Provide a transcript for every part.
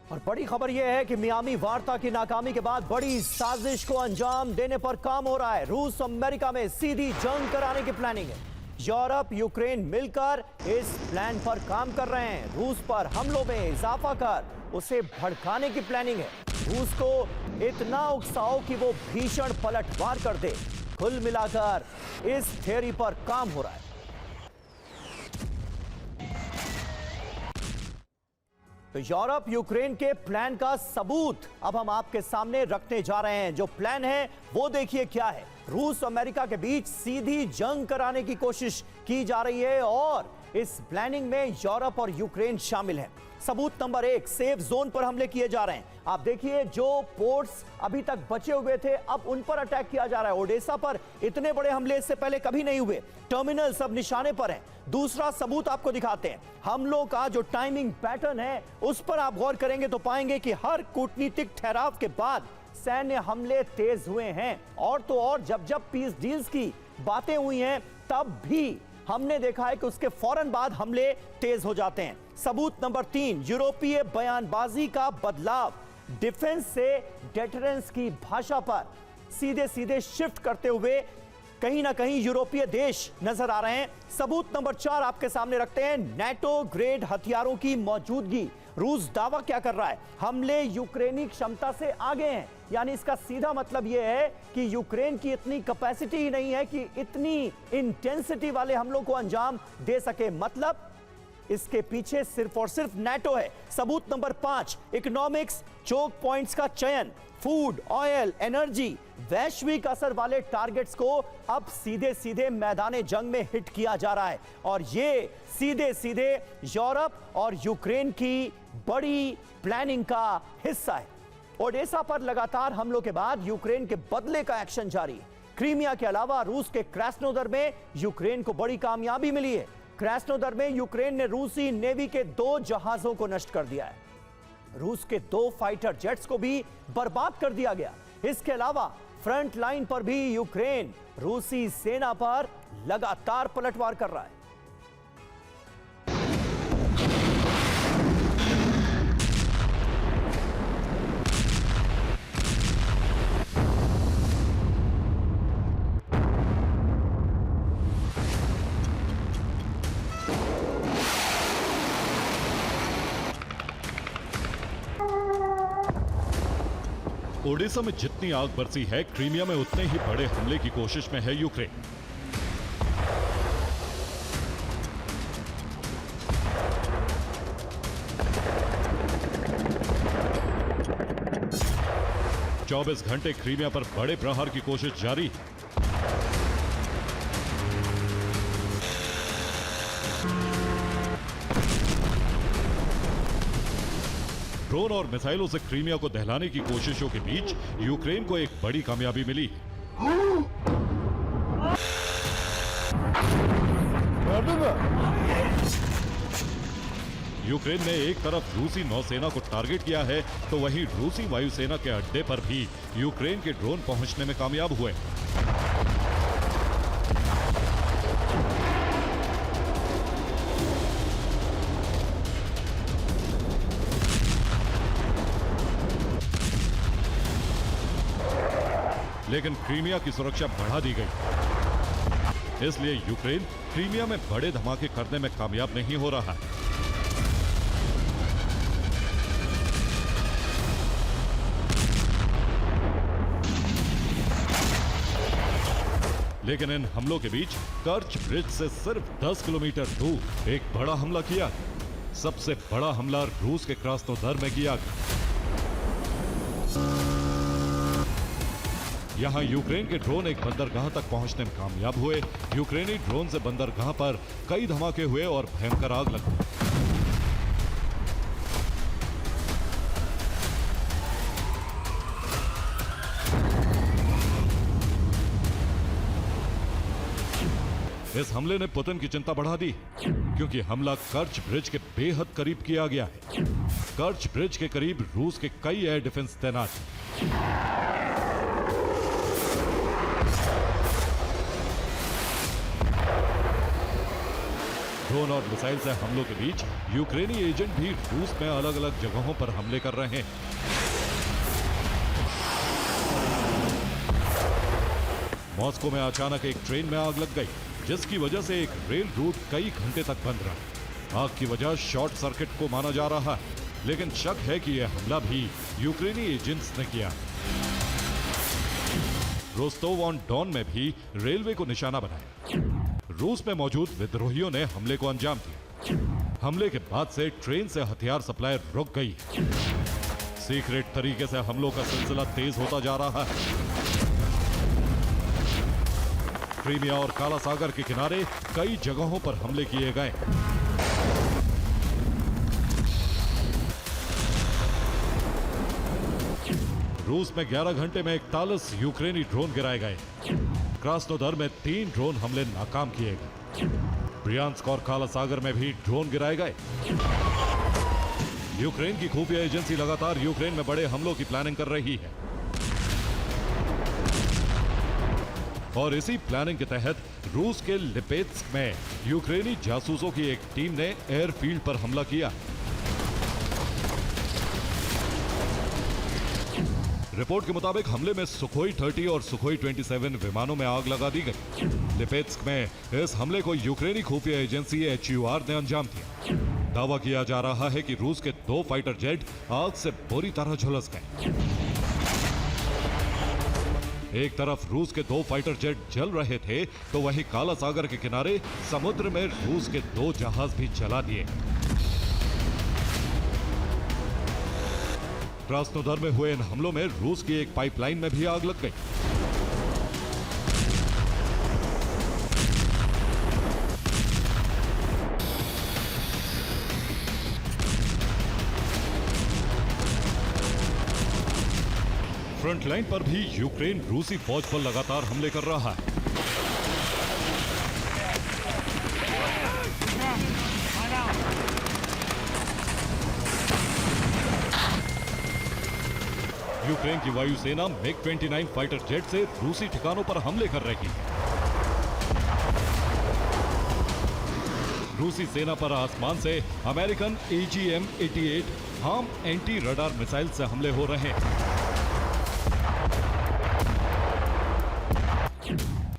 और बड़ी खबर यह है कि मियामी वार्ता की नाकामी के बाद बड़ी साजिश को अंजाम देने पर काम हो रहा है। रूस अमेरिका में सीधी जंग कराने की प्लानिंग है। यूरोप यूक्रेन मिलकर इस प्लान पर काम कर रहे हैं। रूस पर हमलों में इजाफा कर उसे भड़काने की प्लानिंग है। रूस को इतना उकसाओ कि वो भीषण पलटवार कर दे। कुल मिलाकर इस थियरी पर काम हो रहा है। तो यूरोप यूक्रेन के प्लान का सबूत अब हम आपके सामने रखने जा रहे हैं। जो प्लान है वो देखिए क्या है। रूस अमेरिका के बीच सीधी जंग कराने की कोशिश की जा रही है और इस प्लानिंग में यूरोप और यूक्रेन शामिल है। सबूत नंबर 1, सेफ जोन पर हमले किए जा रहे हैं। आप देखिए, जो पोर्ट्स अभी तक बचे हुए थे अब उन पर अटैक किया जा रहा है। ओडेसा पर इतने बड़े हमले इससे पहले कभी नहीं हुए। टर्मिनल सब निशाने पर हैं। दूसरा सबूत आपको दिखाते हैं। हमलों का जो टाइमिंग पैटर्न है उस पर आप गौर करेंगे तो पाएंगे कि हर कूटनीतिक ठहराव के बाद सैन्य हमले तेज हुए हैं। और तो और जब जब पीस डील्स की बातें हुई हैं तब भी हमने देखा है कि उसके फौरन बाद हमले तेज हो जाते हैं। सबूत नंबर 3, यूरोपीय बयानबाजी का बदलाव। डिफेंस से डेटरेंस की भाषा पर सीधे सीधे शिफ्ट करते हुए कहीं ना कहीं यूरोपीय देश नजर आ रहे हैं। सबूत नंबर 4 आपके सामने रखते हैं। नेटो ग्रेड हथियारों की मौजूदगी। रूस दावा क्या कर रहा है? हमले यूक्रेनी क्षमता से आगे हैं। यानी इसका सीधा मतलब यह है कि यूक्रेन की इतनी कैपेसिटी ही नहीं है कि इतनी इंटेंसिटी वाले हमलों को अंजाम दे सके। मतलब इसके पीछे सिर्फ और सिर्फ नेटो है। सबूत नंबर 5, इकोनॉमिक्स चोक पॉइंट्स का चयन। फूड, ऑयल, एनर्जी, वैश्विक असर वाले टारगेट्स को अब सीधे सीधे मैदान जंग में हिट किया जा रहा है और ये सीधे सीधे यूरोप और यूक्रेन की बड़ी प्लानिंग का हिस्सा है। ओडेसा पर लगातार हमलों के बाद यूक्रेन के बदले का एक्शन जारी है। क्रीमिया के अलावा रूस के क्रास्नोदर में यूक्रेन को बड़ी कामयाबी मिली है। क्रास्नोदर में यूक्रेन ने रूसी नेवी के 2 जहाजों को नष्ट कर दिया है। रूस के 2 फाइटर जेट्स को भी बर्बाद कर दिया गया। इसके अलावा फ्रंट लाइन पर भी यूक्रेन रूसी सेना पर लगातार पलटवार कर रहा है। ओडेसा में जितनी आग बरसी है, क्रीमिया में उतने ही बड़े हमले की कोशिश में है यूक्रेन। चौबीस घंटे क्रीमिया पर बड़े प्रहार की कोशिश जारी। ड्रोन और मिसाइलों से क्रीमिया को दहलाने की कोशिशों के बीच यूक्रेन को एक बड़ी कामयाबी मिली। यूक्रेन ने एक तरफ रूसी नौसेना को टारगेट किया है तो वहीं रूसी वायुसेना के अड्डे पर भी यूक्रेन के ड्रोन पहुंचने में कामयाब हुए। लेकिन क्रीमिया की सुरक्षा बढ़ा दी गई, इसलिए यूक्रेन क्रीमिया में बड़े धमाके करने में कामयाब नहीं हो रहा है। लेकिन इन हमलों के बीच कर्च ब्रिज से सिर्फ 10 किलोमीटर दूर एक बड़ा हमला किया। सबसे बड़ा हमला रूस के क्रास्नोदर में किया। यहां यूक्रेन के ड्रोन एक बंदरगाह तक पहुंचने में कामयाब हुए। यूक्रेनी ड्रोन से बंदरगाह पर कई धमाके हुए और भयंकर आग लग गई। इस हमले ने पुतिन की चिंता बढ़ा दी क्योंकि हमला कर्च ब्रिज के बेहद करीब किया गया है। कर्च ब्रिज के करीब रूस के कई एयर डिफेंस तैनात हैं। ड्रोन और मिसाइल से हमलों के बीच यूक्रेनी एजेंट भी रूस में अलग अलग जगहों पर हमले कर रहे हैं। मॉस्को में अचानक एक ट्रेन में आग लग गई, जिसकी वजह से एक रेल रूट कई घंटे तक बंद रहा। आग की वजह शॉर्ट सर्किट को माना जा रहा है, लेकिन शक है कि यह हमला भी यूक्रेनी एजेंट्स ने किया। रोस्टोव ऑन डॉन में भी रेलवे को निशाना बनाया। रूस में मौजूद विद्रोहियों ने हमले को अंजाम दिया। हमले के बाद से ट्रेन से हथियार सप्लाई रुक गई। सीक्रेट तरीके से हमलों का सिलसिला तेज होता जा रहा है। क्रीमिया और काला सागर के किनारे कई जगहों पर हमले किए गए। रूस में 11 घंटे में 41 यूक्रेनी ड्रोन गिराए गए। क्रास्नोदर में 3 ड्रोन हमले नाकाम किए गए। ब्रियांस्क और काला सागर में भी ड्रोन गिराए गए। यूक्रेन की खुफिया एजेंसी लगातार यूक्रेन में बड़े हमलों की प्लानिंग कर रही है और इसी प्लानिंग के तहत रूस के लिपेत्स्क में यूक्रेनी जासूसों की एक टीम ने एयरफील्ड पर हमला किया। रिपोर्ट के मुताबिक हमले में सुखोई 30 और सुखोई 27 विमानों में आग लगा दी गई। लिपेत्स्क में इस हमले को यूक्रेनी खुफिया एजेंसी HUR ने अंजाम दिया। दावा किया जा रहा है कि रूस के 2 फाइटर जेट आग से बुरी तरह झुलस गए। एक तरफ रूस के 2 फाइटर जेट जल रहे थे, तो वहीं काला सागर के किनारे समुद्र में रूस के 2 जहाज भी जला दिए। क्रास्नोदर में हुए इन हमलों में रूस की एक पाइपलाइन में भी आग लग गई। फ्रंट लाइन पर भी यूक्रेन रूसी फौज पर लगातार हमले कर रहा है। यूक्रेन की वायुसेना MiG-29 फाइटर जेट से रूसी ठिकानों पर हमले कर रही है। रूसी सेना पर आसमान से American AGM-88 harm anti radar missile से हमले हो रहे हैं।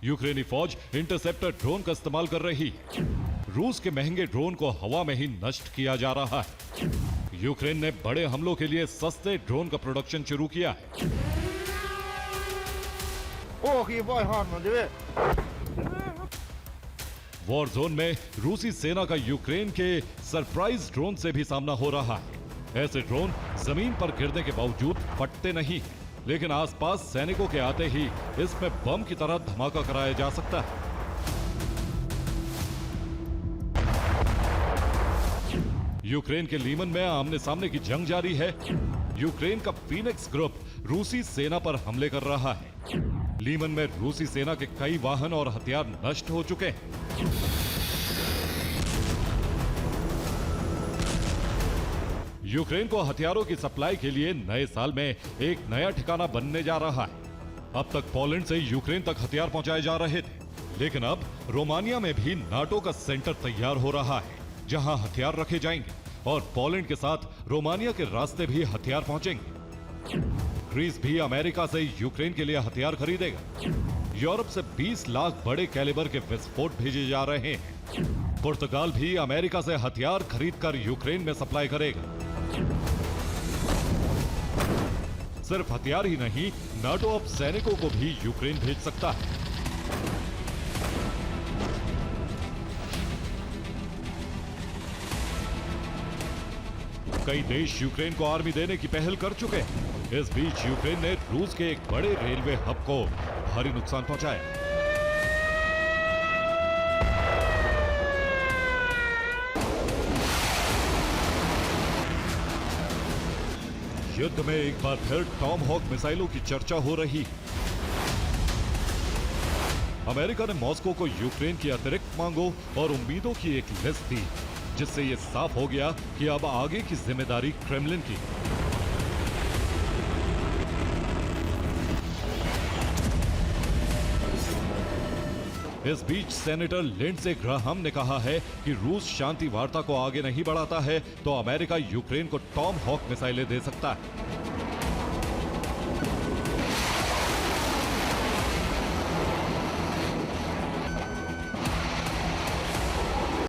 यूक्रेनी फौज इंटरसेप्टर ड्रोन का इस्तेमाल कर रही है। रूस के महंगे ड्रोन को हवा में ही नष्ट किया जा रहा है। यूक्रेन ने बड़े हमलों के लिए सस्ते ड्रोन का प्रोडक्शन शुरू किया है। वॉर जोन में रूसी सेना का यूक्रेन के सरप्राइज ड्रोन से भी सामना हो रहा है। ऐसे ड्रोन जमीन पर गिरने के बावजूद फटते नहीं, लेकिन आसपास सैनिकों के आते ही इसमें बम की तरह धमाका कराया जा सकता है। यूक्रेन के लीमन में आमने सामने की जंग जारी है। यूक्रेन का फीनिक्स ग्रुप रूसी सेना पर हमले कर रहा है। लीमन में रूसी सेना के कई वाहन और हथियार नष्ट हो चुके हैं। यूक्रेन को हथियारों की सप्लाई के लिए नए साल में एक नया ठिकाना बनने जा रहा है। अब तक पोलैंड से यूक्रेन तक हथियार पहुंचाए जा रहे थे, लेकिन अब रोमानिया में भी नाटो का सेंटर तैयार हो रहा है, जहां हथियार रखे जाएंगे और पोलैंड के साथ रोमानिया के रास्ते भी हथियार पहुंचेंगे। ग्रीस भी अमेरिका से यूक्रेन के लिए हथियार खरीदेगा। यूरोप से 20 लाख बड़े कैलिबर के विस्फोट भेजे जा रहे हैं। पुर्तगाल भी अमेरिका से हथियार खरीदकर यूक्रेन में सप्लाई करेगा। सिर्फ हथियार ही नहीं, नाटो अब सैनिकों को भी यूक्रेन भेज सकता है। कई देश यूक्रेन को आर्मी देने की पहल कर चुके हैं। इस बीच यूक्रेन ने रूस के एक बड़े रेलवे हब को भारी नुकसान पहुंचाया। युद्ध में एक बार फिर टॉम हॉक मिसाइलों की चर्चा हो रही है। अमेरिका ने मॉस्को को यूक्रेन की अतिरिक्त मांगों और उम्मीदों की एक लिस्ट दी, जिससे यह साफ हो गया कि अब आगे की जिम्मेदारी क्रेमलिन की। इस बीच सेनेटर लिंडसे ग्राहम ने कहा है कि रूस शांति वार्ता को आगे नहीं बढ़ाता है तो अमेरिका यूक्रेन को टॉम हॉक मिसाइलें दे सकता है।